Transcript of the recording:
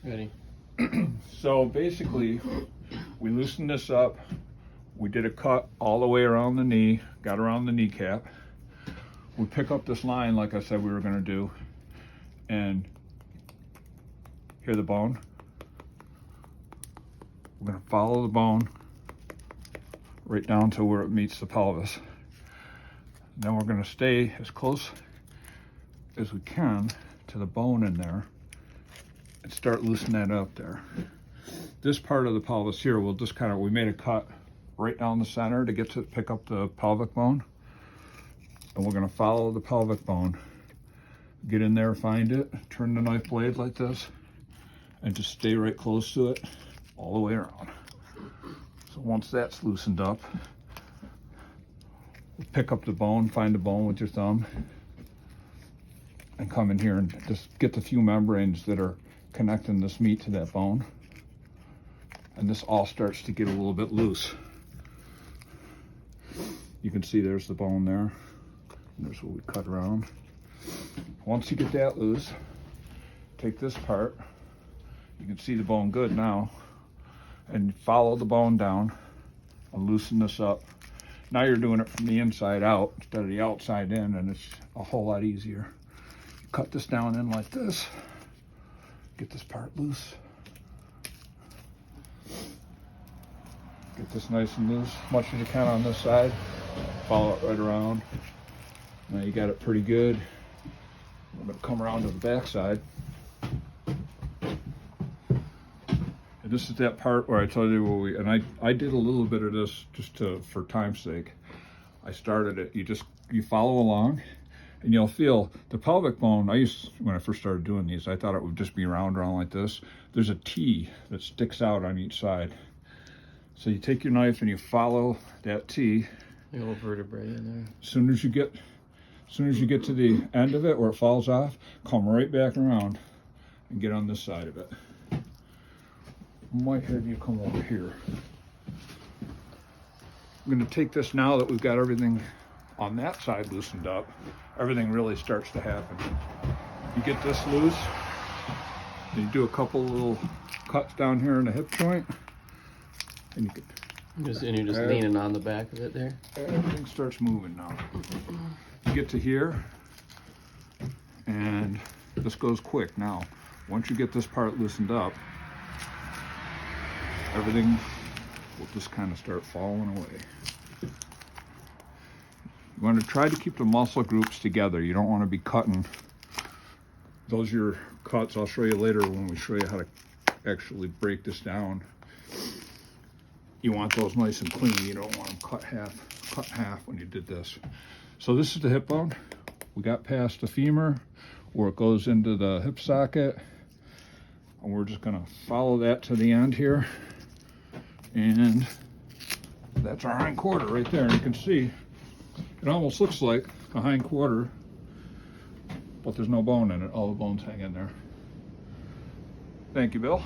Ready. So basically, we loosened this up. We did a cut all the way around the knee, got around the kneecap. We pick up this line like I said we were gonna do, and hear the bone. We're gonna follow the bone right down to where it meets the pelvis. Then we're gonna stay as close as we can to the bone in there and start loosening that up there. This part of the pelvis here, we'll just we made a cut right down the center to get to pick up the pelvic bone. And we're gonna follow the pelvic bone. Get in there, find it, turn the knife blade like this, and just stay right close to it all the way around. So once that's loosened up, pick up the bone, find the bone with your thumb, and come in here and just get the few membranes that are connecting this meat to that bone. And this all starts to get a little bit loose. You can see there's the bone there. And there's what we cut around. Once you get that loose, take this part. You can see the bone good now. And follow the bone down and loosen this up. Now you're doing it from the inside out instead of the outside in, and it's a whole lot easier. You cut this down in like this. Get this part loose. Get this nice and loose, as much as you can on this side. Follow it right around. Now you got it pretty good. I'm gonna come around to the back side. And this is that part where I told you I did a little bit of this just for time's sake. I started it. You follow along, and you'll feel the pelvic bone. When I first started doing these, I thought it would just be round around like this. There's a T that sticks out on each side. So you take your knife and you follow that T. The little vertebrae in there. As soon as you get to the end of it where it falls off, come right back around and get on this side of it. I might have you come over here. I'm going to take this now that we've got everything on that side loosened up. Everything really starts to happen. You get this loose, and you do a couple little cuts down here in the hip joint, and you can. You're just leaning on the back of it there. Everything starts moving now. You get to here, and this goes quick now. Once you get this part loosened up, everything will just kind of start falling away. You want to try to keep the muscle groups together. You don't want to be cutting. Those are your cuts. I'll show you later when we show you how to actually break this down. You want those nice and clean. You don't want them cut half when you did this. So this is the hip bone. We got past the femur where it goes into the hip socket. And we're just gonna follow that to the end here. And that's our hind quarter right there. And you can see it almost looks like a hind quarter, but there's no bone in it. All the bones hang in there. Thank you, Bill.